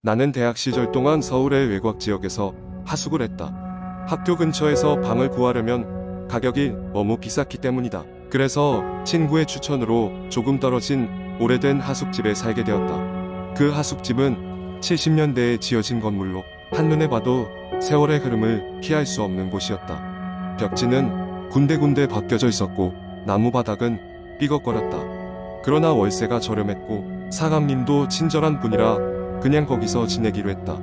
나는 대학 시절 동안 서울의 외곽 지역에서 하숙을 했다. 학교 근처에서 방을 구하려면 가격이 너무 비쌌기 때문이다. 그래서 친구의 추천으로 조금 떨어진 오래된 하숙집에 살게 되었다. 그 하숙집은 70년대에 지어진 건물로 한눈에 봐도 세월의 흐름을 피할 수 없는 곳이었다. 벽지는 군데군데 벗겨져 있었고 나무 바닥은 삐걱거렸다. 그러나 월세가 저렴했고 사장님도 친절한 분이라 그냥 거기서 지내기로 했다.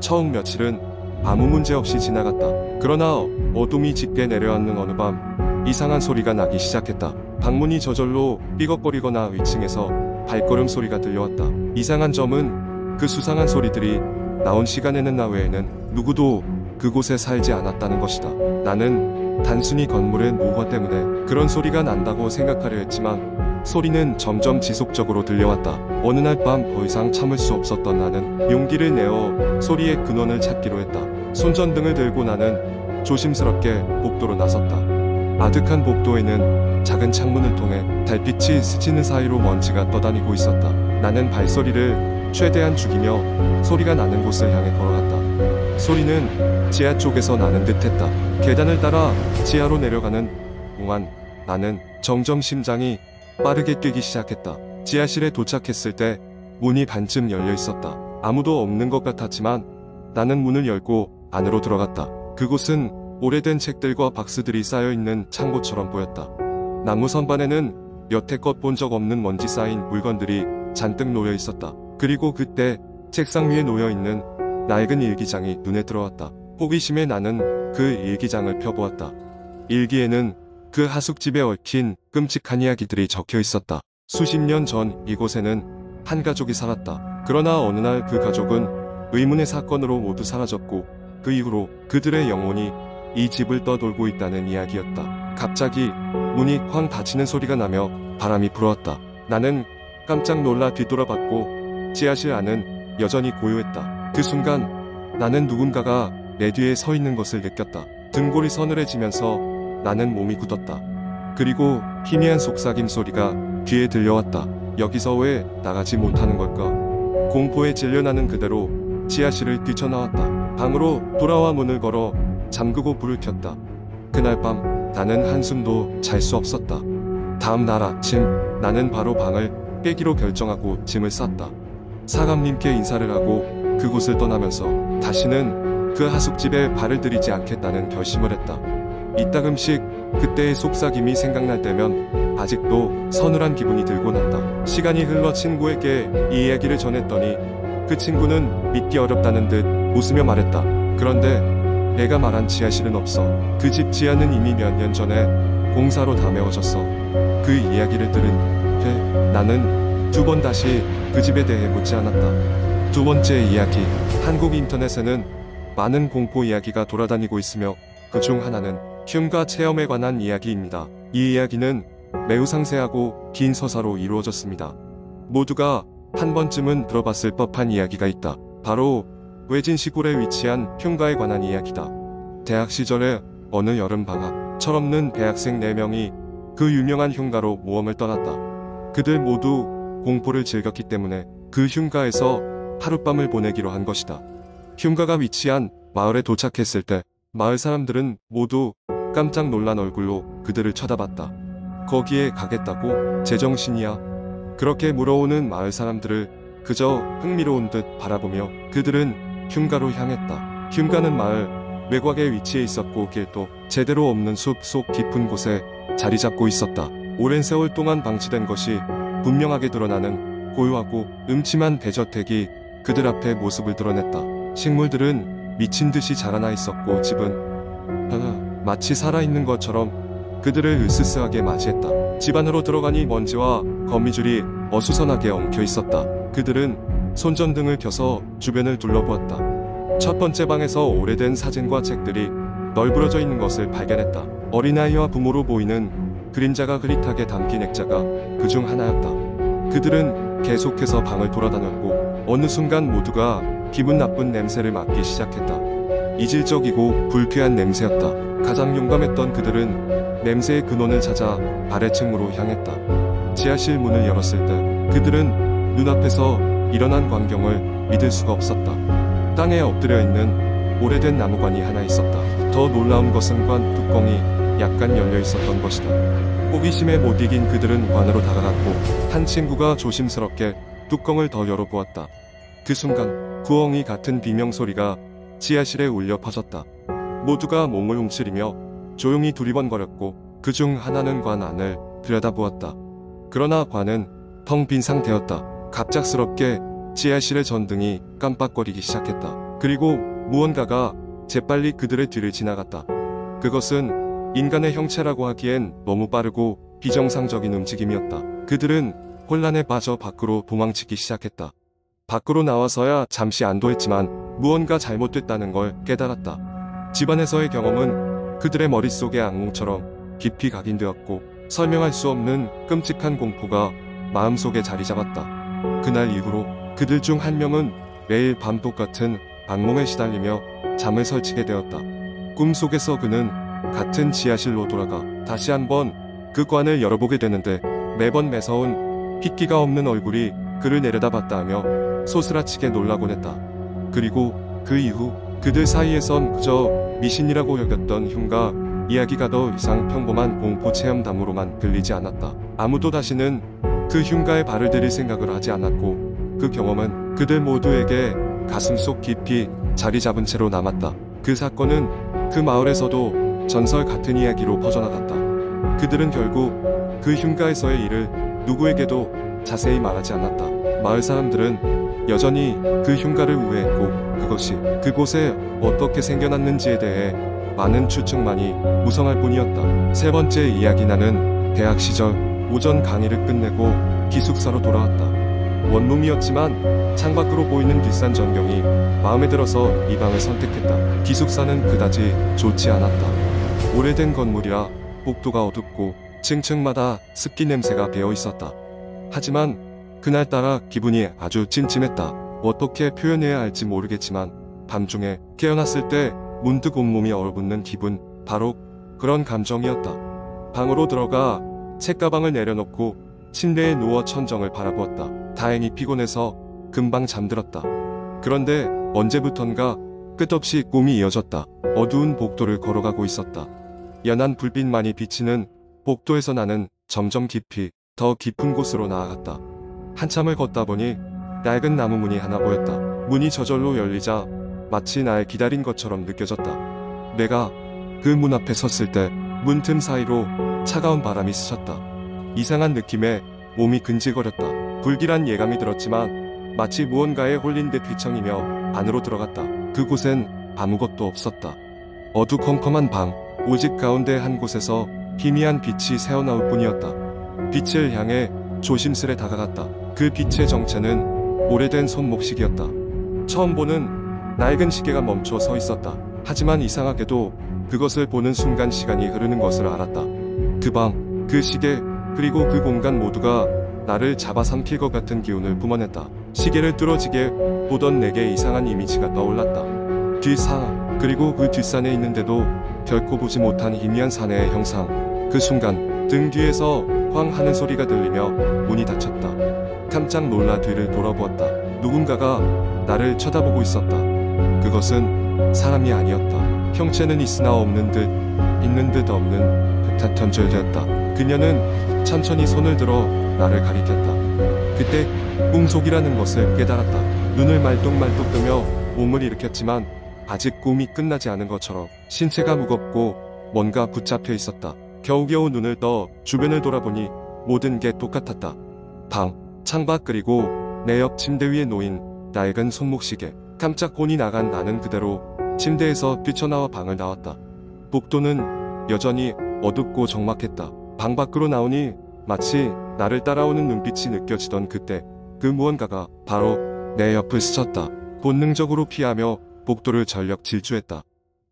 처음 며칠은 아무 문제 없이 지나갔다. 그러나 어둠이 짙게 내려앉는 어느 밤 이상한 소리가 나기 시작했다. 방문이 저절로 삐걱거리거나 위층에서 발걸음 소리가 들려왔다. 이상한 점은 그 수상한 소리들이 나온 시간에는 나 외에는 누구도 그곳에 살지 않았다는 것이다. 나는 단순히 건물의 노후 때문에 그런 소리가 난다고 생각하려 했지만 소리는 점점 지속적으로 들려왔다. 어느 날 밤 더 이상 참을 수 없었던 나는 용기를 내어 소리의 근원을 찾기로 했다. 손전등을 들고 나는 조심스럽게 복도로 나섰다. 아득한 복도에는 작은 창문을 통해 달빛이 스치는 사이로 먼지가 떠다니고 있었다. 나는 발소리를 최대한 죽이며 소리가 나는 곳을 향해 걸어갔다. 소리는 지하 쪽에서 나는 듯했다. 계단을 따라 지하로 내려가는 동안 나는 점점 심장이 빠르게 뛰기 시작했다. 지하실에 도착했을 때 문이 반쯤 열려 있었다. 아무도 없는 것 같았지만 나는 문을 열고 안으로 들어갔다. 그곳은 오래된 책들과 박스들이 쌓여있는 창고처럼 보였다. 나무 선반에는 여태껏 본 적 없는 먼지 쌓인 물건들이 잔뜩 놓여 있었다. 그리고 그때 책상 위에 놓여있는 낡은 일기장이 눈에 들어왔다. 호기심에 나는 그 일기장을 펴보았다. 일기에는 그 하숙집에 얽힌 끔찍한 이야기들이 적혀 있었다. 수십 년 전 이곳에는 한 가족이 살았다. 그러나 어느 날 그 가족은 의문의 사건으로 모두 사라졌고 그 이후로 그들의 영혼이 이 집을 떠돌고 있다는 이야기였다. 갑자기 문이 쾅 닫히는 소리가 나며 바람이 불어왔다. 나는 깜짝 놀라 뒤돌아봤고 지하실 안은 여전히 고요했다. 그 순간 나는 누군가가 내 뒤에 서 있는 것을 느꼈다. 등골이 서늘해지면서 나는 몸이 굳었다. 그리고 희미한 속삭임 소리가 귀에 들려왔다. 여기서 왜 나가지 못하는 걸까? 공포에 질려나는 그대로 지하실을 뛰쳐나왔다. 방으로 돌아와 문을 걸어 잠그고 불을 켰다. 그날 밤 나는 한숨도 잘 수 없었다. 다음 날 아침 나는 바로 방을 빼기로 결정하고 짐을 쌌다. 사감님께 인사를 하고 그곳을 떠나면서 다시는 그 하숙집에 발을 들이지 않겠다는 결심을 했다. 이따금씩 그때의 속삭임이 생각날 때면 아직도 서늘한 기분이 들곤 한다. 시간이 흘러 친구에게 이 이야기를 전했더니 그 친구는 믿기 어렵다는 듯 웃으며 말했다. 그런데 내가 말한 지하실은 없어. 그 집 지하는 이미 몇 년 전에 공사로 다 메워졌어. 그 이야기를 들은 후에 나는 두 번 다시 그 집에 대해 묻지 않았다. 두 번째 이야기. 한국 인터넷에는 많은 공포 이야기가 돌아다니고 있으며 그 중 하나는 흉가 체험에 관한 이야기입니다. 이 이야기는 매우 상세하고 긴 서사로 이루어졌습니다. 모두가 한 번쯤은 들어봤을 법한 이야기가 있다. 바로 외진 시골에 위치한 흉가에 관한 이야기다. 대학 시절에 어느 여름방학 철없는 대학생 4명이 그 유명한 흉가로 모험을 떠났다. 그들 모두 공포를 즐겼기 때문에 그 흉가에서 하룻밤을 보내기로 한 것이다. 흉가가 위치한 마을에 도착했을 때 마을 사람들은 모두 깜짝 놀란 얼굴로 그들을 쳐다봤다. 거기에 가겠다고? 제정신이야? 그렇게 물어오는 마을 사람들을 그저 흥미로운 듯 바라보며 그들은 흉가로 향했다. 흉가는 마을 외곽에 위치해 있었고 길도 제대로 없는 숲 속 깊은 곳에 자리 잡고 있었다. 오랜 세월 동안 방치된 것이 분명하게 드러나는 고요하고 음침한 대저택이 그들 앞에 모습을 드러냈다. 식물들은 미친 듯이 자라나 있었고 집은 마치 살아있는 것처럼 그들을 으스스하게 맞이했다. 집 안으로 들어가니 먼지와 거미줄이 어수선하게 엉켜 있었다. 그들은 손전등을 켜서 주변을 둘러보았다. 첫 번째 방에서 오래된 사진과 책들이 널브러져 있는 것을 발견했다. 어린아이와 부모로 보이는 그림자가 흐릿하게 담긴 액자가 그 중 하나였다. 그들은 계속해서 방을 돌아다녔고 어느 순간 모두가 기분 나쁜 냄새를 맡기 시작했다. 이질적이고 불쾌한 냄새였다. 가장 용감했던 그들은 냄새의 근원을 찾아 아래층으로 향했다. 지하실 문을 열었을 때 그들은 눈앞에서 일어난 광경을 믿을 수가 없었다. 땅에 엎드려 있는 오래된 나무관이 하나 있었다. 더 놀라운 것은 관 뚜껑이 약간 열려 있었던 것이다. 호기심에 못 이긴 그들은 관으로 다가갔고 한 친구가 조심스럽게 뚜껑을 더 열어보았다. 그 순간 구엉이 같은 비명소리가 지하실에 울려 퍼졌다. 모두가 몸을 움츠리며 조용히 두리번거렸고 그중 하나는 관 안을 들여다보았다. 그러나 관은 텅 빈 상태였다. 갑작스럽게 지하실의 전등이 깜빡거리기 시작했다. 그리고 무언가가 재빨리 그들의 뒤를 지나갔다. 그것은 인간의 형체라고 하기엔 너무 빠르고 비정상적인 움직임이었다. 그들은 혼란에 빠져 밖으로 도망치기 시작했다. 밖으로 나와서야 잠시 안도했지만 무언가 잘못됐다는 걸 깨달았다. 집안에서의 경험은 그들의 머릿속에 악몽처럼 깊이 각인되었고 설명할 수 없는 끔찍한 공포가 마음속에 자리 잡았다. 그날 이후로 그들 중 한 명은 매일 밤 똑같은 악몽에 시달리며 잠을 설치게 되었다. 꿈속에서 그는 같은 지하실로 돌아가 다시 한번 그 관을 열어보게 되는데 매번 매서운 핏기가 없는 얼굴이 그를 내려다봤다 하며 소스라치게 놀라곤 했다. 그리고 그 이후 그들 사이에선 그저 미신이라고 여겼던 흉가 이야기가 더 이상 평범한 공포 체험담으로만 들리지 않았다. 아무도 다시는 그 흉가에 발을 들일 생각을 하지 않았고 그 경험은 그들 모두에게 가슴속 깊이 자리 잡은 채로 남았다. 그 사건은 그 마을에서도 전설 같은 이야기로 퍼져나갔다. 그들은 결국 그 흉가에서의 일을 누구에게도 자세히 말하지 않았다. 마을 사람들은 여전히 그 흉가를 우회했고 그것이 그곳에 어떻게 생겨났는지에 대해 많은 추측만이 무성할 뿐이었다. 세 번째 이야기. 나는 대학 시절 오전 강의를 끝내고 기숙사로 돌아왔다. 원룸이었지만 창밖으로 보이는 뒷산 전경이 마음에 들어서 이 방을 선택했다. 기숙사는 그다지 좋지 않았다. 오래된 건물이라 복도가 어둡고 층층마다 습기 냄새가 배어 있었다. 하지만 그날따라 기분이 아주 찜찜했다. 어떻게 표현해야 할지 모르겠지만 밤중에 깨어났을 때 문득 온몸이 얼어붙는 기분, 바로 그런 감정이었다. 방으로 들어가 책가방을 내려놓고 침대에 누워 천정을 바라보았다. 다행히 피곤해서 금방 잠들었다. 그런데 언제부턴가 끝없이 꿈이 이어졌다. 어두운 복도를 걸어가고 있었다. 연한 불빛만이 비치는 복도에서 나는 점점 깊이 더 깊은 곳으로 나아갔다. 한참을 걷다 보니 낡은 나무 문이 하나 보였다. 문이 저절로 열리자 마치 날 기다린 것처럼 느껴졌다. 내가 그 문 앞에 섰을 때 문틈 사이로 차가운 바람이 스쳤다. 이상한 느낌에 몸이 근질거렸다. 불길한 예감이 들었지만 마치 무언가에 홀린 듯 휘청이며 안으로 들어갔다. 그곳엔 아무것도 없었다. 어두컴컴한 방, 오직 가운데 한 곳에서 희미한 빛이 새어나올 뿐이었다. 빛을 향해 조심스레 다가갔다. 그 빛의 정체는 오래된 손목시계였다. 처음 보는 낡은 시계가 멈춰 서 있었다. 하지만 이상하게도 그것을 보는 순간 시간이 흐르는 것을 알았다. 그 방, 그 시계, 그리고 그 공간 모두가 나를 잡아삼킬 것 같은 기운을 뿜어냈다. 시계를 뚫어지게 보던 내게 이상한 이미지가 떠올랐다. 뒷산, 그리고 그 뒷산에 있는데도 결코 보지 못한 희미한 사내의 형상. 그 순간 등 뒤에서 쾅 하는 소리가 들리며 문이 닫혔다. 깜짝 놀라 뒤를 돌아보았다. 누군가가 나를 쳐다보고 있었다. 그것은 사람이 아니었다. 형체는 있으나 없는 듯, 있는 듯 없는 듯한 존재였다. 그녀는 천천히 손을 들어 나를 가리켰다. 그때 꿈속이라는 것을 깨달았다. 눈을 말똥말똥 뜨며 몸을 일으켰지만 아직 꿈이 끝나지 않은 것처럼 신체가 무겁고 뭔가 붙잡혀 있었다. 겨우겨우 눈을 떠 주변을 돌아보니 모든 게 똑같았다. 방, 창밖, 그리고 내 옆 침대 위에 놓인 낡은 손목시계. 깜짝 혼이 나간 나는 그대로 침대에서 뛰쳐나와 방을 나왔다. 복도는 여전히 어둡고 적막했다. 방 밖으로 나오니 마치 나를 따라오는 눈빛이 느껴지던 그때 그 무언가가 바로 내 옆을 스쳤다. 본능적으로 피하며 복도를 전력 질주했다.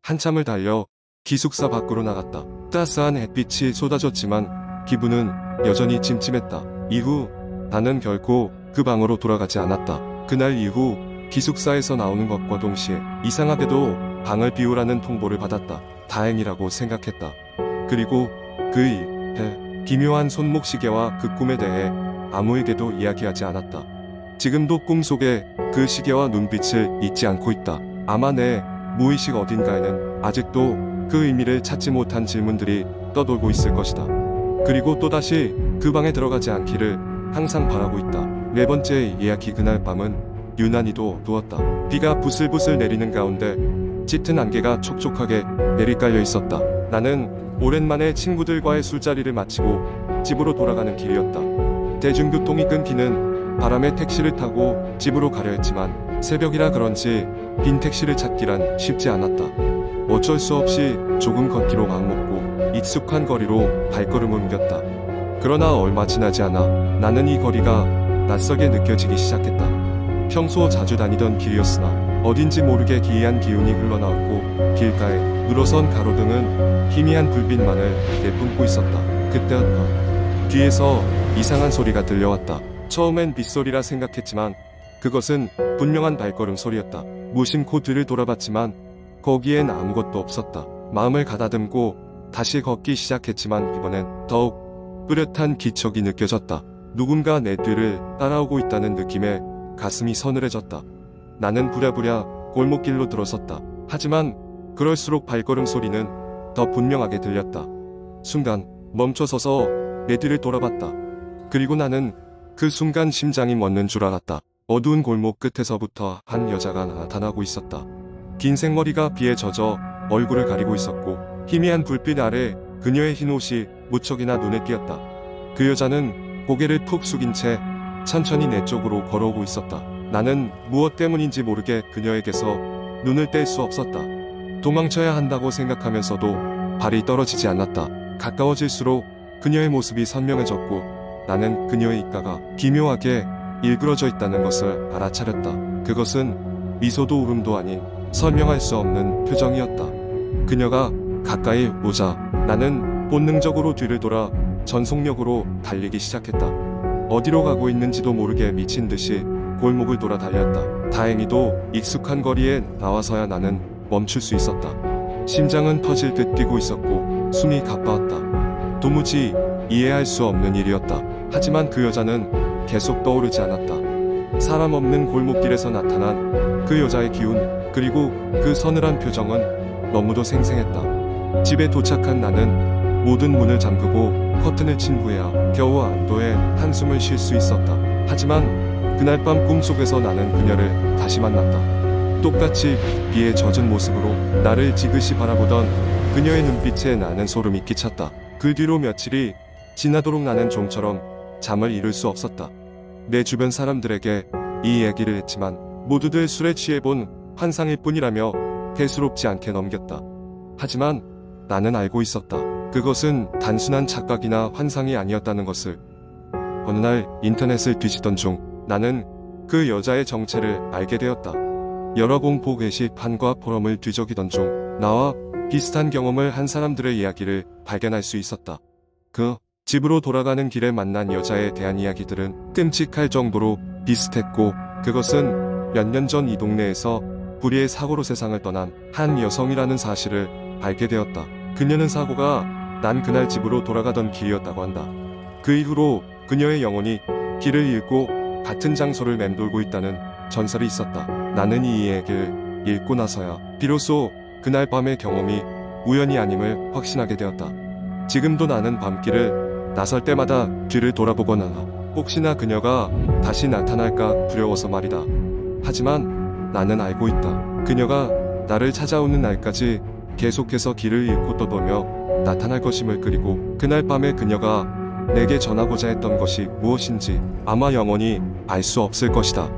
한참을 달려 기숙사 밖으로 나갔다. 따스한 햇빛이 쏟아졌지만 기분은 여전히 찜찜했다. 이후 나는 결코 그 방으로 돌아가지 않았다. 그날 이후 기숙사에서 나오는 것과 동시에 이상하게도 방을 비우라는 통보를 받았다. 다행이라고 생각했다. 그리고 그 이해 기묘한 손목시계와 그 꿈에 대해 아무에게도 이야기하지 않았다. 지금도 꿈속에 그 시계와 눈빛을 잊지 않고 있다. 아마 내 무의식 어딘가에는 아직도 그 의미를 찾지 못한 질문들이 떠돌고 있을 것이다. 그리고 또다시 그 방에 들어가지 않기를 항상 바라고 있다. 네 번째 이야기. 그날 밤은 유난히도 누웠다. 비가 부슬부슬 내리는 가운데 짙은 안개가 촉촉하게 내리깔려 있었다. 나는 오랜만에 친구들과의 술자리를 마치고 집으로 돌아가는 길이었다. 대중교통이 끊기는 바람에 택시를 타고 집으로 가려 했지만 새벽이라 그런지 빈 택시를 찾기란 쉽지 않았다. 어쩔 수 없이 조금 걷기로 마음먹고 익숙한 거리로 발걸음을 옮겼다. 그러나 얼마 지나지 않아 나는 이 거리가 낯설게 느껴지기 시작했다. 평소 자주 다니던 길이었으나 어딘지 모르게 기이한 기운이 흘러나왔고 길가에 늘어선 가로등은 희미한 불빛만을 내뿜고 있었다. 그때였다. 뒤에서 이상한 소리가 들려왔다. 처음엔 빗소리라 생각했지만 그것은 분명한 발걸음 소리였다. 무심코 뒤를 돌아봤지만 거기엔 아무것도 없었다. 마음을 가다듬고 다시 걷기 시작했지만 이번엔 더욱 뚜렷한 기척이 느껴졌다. 누군가 내 뒤를 따라오고 있다는 느낌에 가슴이 서늘해졌다. 나는 부랴부랴 골목길로 들어섰다. 하지만 그럴수록 발걸음 소리는 더 분명하게 들렸다. 순간 멈춰서서 내 뒤를 돌아봤다. 그리고 나는 그 순간 심장이 멎는 줄 알았다. 어두운 골목 끝에서부터 한 여자가 나타나고 있었다. 긴 생머리가 비에 젖어 얼굴을 가리고 있었고 희미한 불빛 아래 그녀의 흰 옷이 무척이나 눈에 띄었다. 그 여자는 고개를 푹 숙인 채 천천히 내 쪽으로 걸어오고 있었다. 나는 무엇 때문인지 모르게 그녀에게서 눈을 뗄 수 없었다. 도망쳐야 한다고 생각하면서도 발이 떨어지지 않았다. 가까워질수록 그녀의 모습이 선명해졌고 나는 그녀의 입가가 기묘하게 일그러져 있다는 것을 알아차렸다. 그것은 미소도 울음도 아닌 설명할 수 없는 표정이었다. 그녀가 가까이 오자 나는 본능적으로 뒤를 돌아 전속력으로 달리기 시작했다. 어디로 가고 있는지도 모르게 미친 듯이 골목을 돌아 달렸다. 다행히도 익숙한 거리에 나와서야 나는 멈출 수 있었다. 심장은 터질 듯 뛰고 있었고 숨이 가빠왔다. 도무지 이해할 수 없는 일이었다. 하지만 그 여자는 계속 떠오르지 않았다. 사람 없는 골목길에서 나타난 그 여자의 기운, 그리고 그 서늘한 표정은 너무도 생생했다. 집에 도착한 나는 모든 문을 잠그고 커튼을 친 후에야 겨우 안도의 한숨을 쉴 수 있었다. 하지만 그날 밤 꿈속에서 나는 그녀를 다시 만났다. 똑같이 비에 젖은 모습으로 나를 지그시 바라보던 그녀의 눈빛에 나는 소름이 끼쳤다. 그 뒤로 며칠이 지나도록 나는 좀처럼 잠을 이룰 수 없었다. 내 주변 사람들에게 이 얘기를 했지만 모두들 술에 취해본 환상일 뿐이라며 대수롭지 않게 넘겼다. 하지만 나는 알고 있었다. 그것은 단순한 착각이나 환상이 아니었다는 것을. 어느 날 인터넷을 뒤지던 중 나는 그 여자의 정체를 알게 되었다. 여러 공포 게시판과 포럼을 뒤적이던 중 나와 비슷한 경험을 한 사람들의 이야기를 발견할 수 있었다. 그 집으로 돌아가는 길에 만난 여자에 대한 이야기들은 끔찍할 정도로 비슷했고 그것은 몇 년 전 이 동네에서 불의의 사고로 세상을 떠난 한 여성이라는 사실을 알게 되었다. 그녀는 사고가 난 그날 집으로 돌아가던 길이었다고 한다. 그 이후로 그녀의 영혼이 길을 잃고 같은 장소를 맴돌고 있다는 전설이 있었다. 나는 이 얘기를 읽고 나서야 비로소 그날 밤의 경험이 우연이 아님을 확신하게 되었다. 지금도 나는 밤길을 나설 때마다 뒤를 돌아보거나 혹시나 그녀가 다시 나타날까 두려워서 말이다. 하지만 나는 알고 있다. 그녀가 나를 찾아오는 날까지 계속해서 길을 잃고 떠돌며 나타날 것임을. 그리고 그날 밤에 그녀가 내게 전하고자 했던 것이 무엇인지 아마 영원히 알 수 없을 것이다.